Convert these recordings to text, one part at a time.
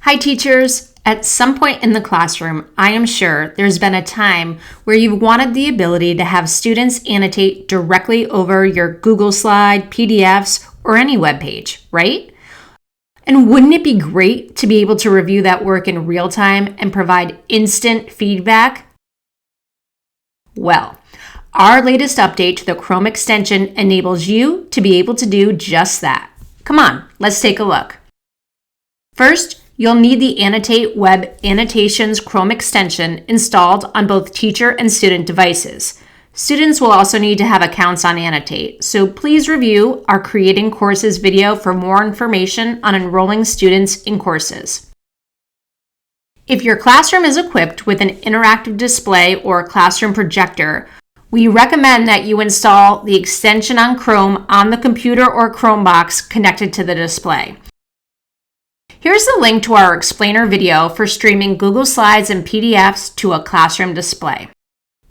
Hi teachers! At some point in the classroom, I am sure there's been a time where you've wanted the ability to have students annotate directly over your Google slide, PDFs, or any web page, right? And wouldn't it be great to be able to review that work in real time and provide instant feedback? Well, our latest update to the Chrome extension enables you to be able to do just that. Come on, let's take a look. First, you'll need the Annotate Web Annotations Chrome extension installed on both teacher and student devices. Students will also need to have accounts on Annotate, so please review our Creating Courses video for more information on enrolling students in courses. If your classroom is equipped with an interactive display or classroom projector, we recommend that you install the extension on Chrome on the computer or Chromebox connected to the display. Here's the link to our explainer video for streaming Google Slides and PDFs to a classroom display.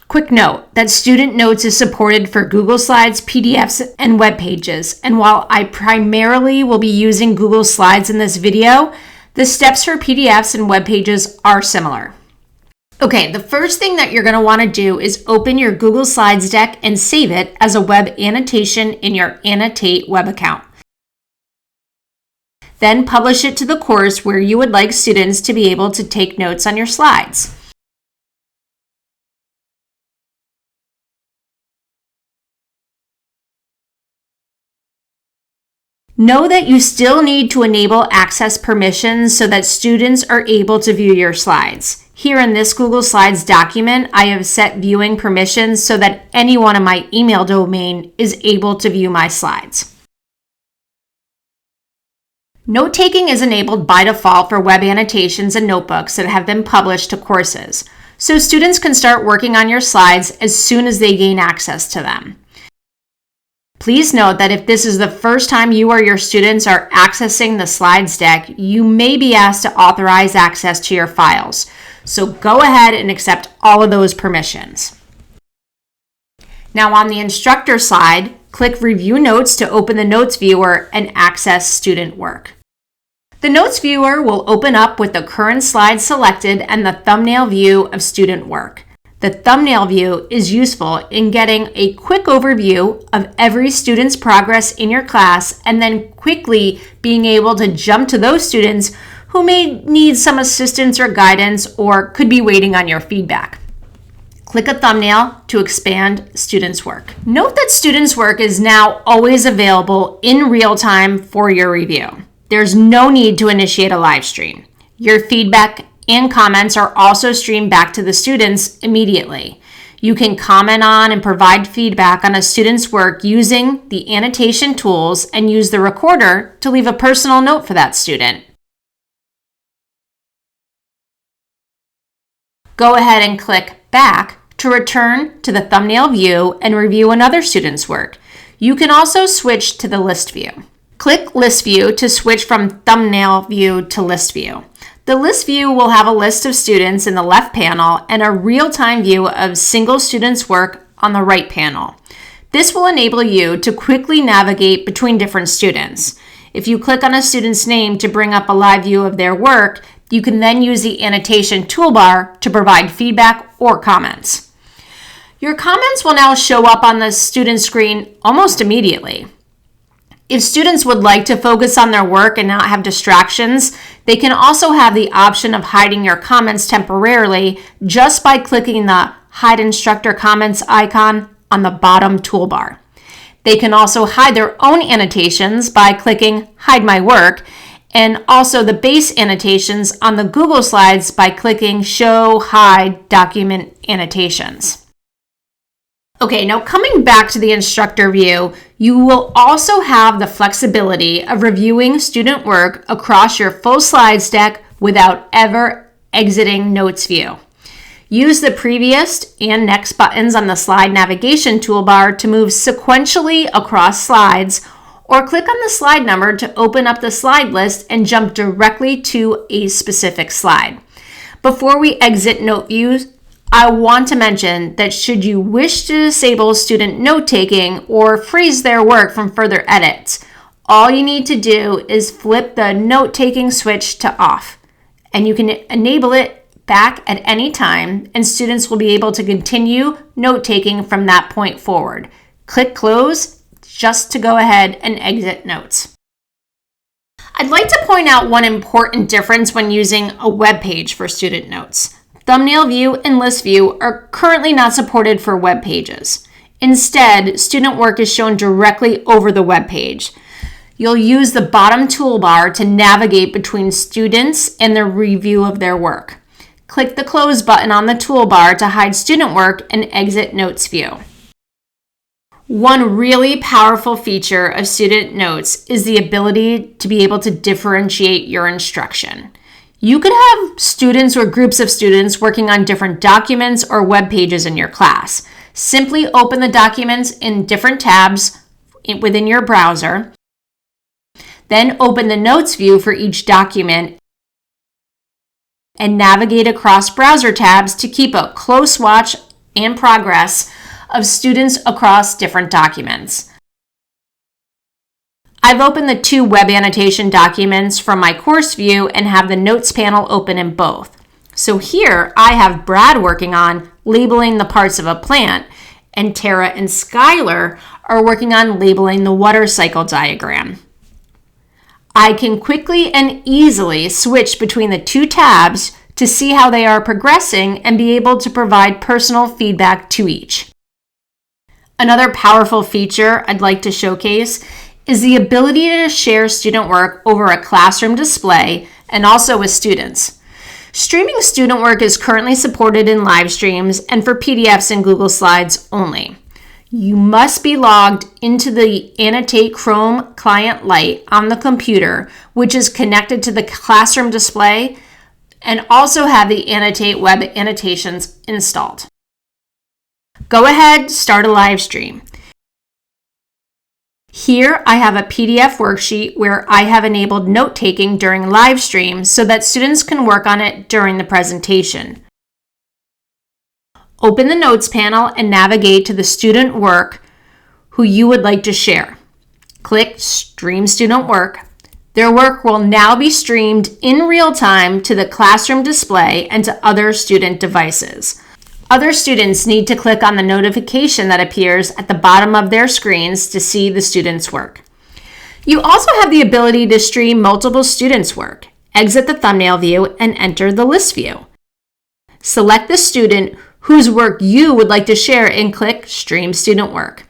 Quick note that Student Notes is supported for Google Slides, PDFs, and web pages, and while I primarily will be using Google Slides in this video, the steps for PDFs and web pages are similar. Okay, the first thing that you're going to want to do is open your Google Slides deck and save it as a web annotation in your Annotate web account. Then publish it to the course where you would like students to be able to take notes on your slides. Know that you still need to enable access permissions so that students are able to view your slides. Here in this Google Slides document, I have set viewing permissions so that anyone in my email domain is able to view my slides. Note-taking is enabled by default for web annotations and notebooks that have been published to courses, so students can start working on your slides as soon as they gain access to them. Please note that if this is the first time you or your students are accessing the slides deck, you may be asked to authorize access to your files, so go ahead and accept all of those permissions. Now on the instructor side, click Review Notes to open the Notes viewer and access student work. The Notes viewer will open up with the current slide selected and the thumbnail view of student work. The thumbnail view is useful in getting a quick overview of every student's progress in your class and then quickly being able to jump to those students who may need some assistance or guidance or could be waiting on your feedback. Click a thumbnail to expand students' work. Note that students' work is now always available in real time for your review. There's no need to initiate a live stream. Your feedback and comments are also streamed back to the students immediately. You can comment on and provide feedback on a student's work using the annotation tools and use the recorder to leave a personal note for that student. Go ahead and click Back to return to the thumbnail view and review another student's work. You can also switch to the list view. Click List View to switch from thumbnail view to list view. The list view will have a list of students in the left panel and a real-time view of single student's work on the right panel. This will enable you to quickly navigate between different students. If you click on a student's name to bring up a live view of their work, you can then use the annotation toolbar to provide feedback or comments. Your comments will now show up on the student screen almost immediately. If students would like to focus on their work and not have distractions, they can also have the option of hiding your comments temporarily just by clicking the Hide Instructor Comments icon on the bottom toolbar. They can also hide their own annotations by clicking Hide My Work, and also the base annotations on the Google Slides by clicking Show Hide Document Annotations. Okay, now coming back to the instructor view, you will also have the flexibility of reviewing student work across your full slides deck without ever exiting Notes view. Use the Previous and Next buttons on the slide navigation toolbar to move sequentially across slides, or click on the slide number to open up the slide list and jump directly to a specific slide. Before we exit Note view, I want to mention that should you wish to disable student note-taking or freeze their work from further edits, all you need to do is flip the note-taking switch to off. and you can enable it back at any time, and students will be able to continue note-taking from that point forward. Click Close just to go ahead and exit notes. I'd like to point out one important difference when using a web page for student notes. Thumbnail view and list view are currently not supported for web pages. Instead, student work is shown directly over the web page. You'll use the bottom toolbar to navigate between students and the review of their work. Click the Close button on the toolbar to hide student work and exit Notes view. One really powerful feature of student notes is the ability to be able to differentiate your instruction. You could have students or groups of students working on different documents or web pages in your class. Simply open the documents in different tabs within your browser. Then open the Notes view for each document and navigate across browser tabs to keep a close watch and progress of students across different documents. I've opened the two web annotation documents from my course view and have the Notes panel open in both. So here I have Brad working on labeling the parts of a plant, and Tara and Skylar are working on labeling the water cycle diagram. I can quickly and easily switch between the two tabs to see how they are progressing and be able to provide personal feedback to each. Another powerful feature I'd like to showcase is the ability to share student work over a classroom display and also with students. Streaming student work is currently supported in live streams and for PDFs and Google Slides only. You must be logged into the Annotate Chrome Client Lite on the computer, which is connected to the classroom display, and also have the Annotate web annotations installed. Go ahead, start a live stream. Here I have a PDF worksheet where I have enabled note-taking during live stream so that students can work on it during the presentation. Open the Notes panel and navigate to the student work who you would like to share. Click Stream Student Work. Their work will now be streamed in real time to the classroom display and to other student devices. Other students need to click on the notification that appears at the bottom of their screens to see the student's work. You also have the ability to stream multiple students' work. Exit the thumbnail view and enter the list view. Select the student whose work you would like to share and click Stream Student Work.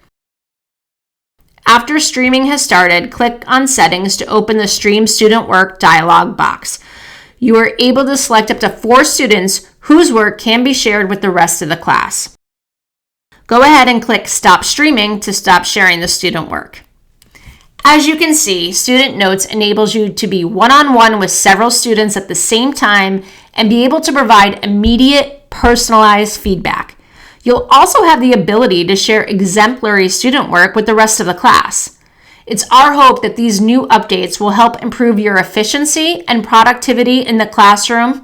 After streaming has started, click on Settings to open the Stream Student Work dialog box. You are able to select up to 4 students whose work can be shared with the rest of the class. Go ahead and click Stop Streaming to stop sharing the student work. As you can see, Student Notes enables you to be one-on-one with several students at the same time and be able to provide immediate, personalized feedback. You'll also have the ability to share exemplary student work with the rest of the class. It's our hope that these new updates will help improve your efficiency and productivity in the classroom.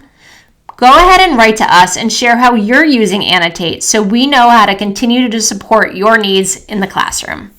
Go ahead and write to us and share how you're using Annotate so we know how to continue to support your needs in the classroom.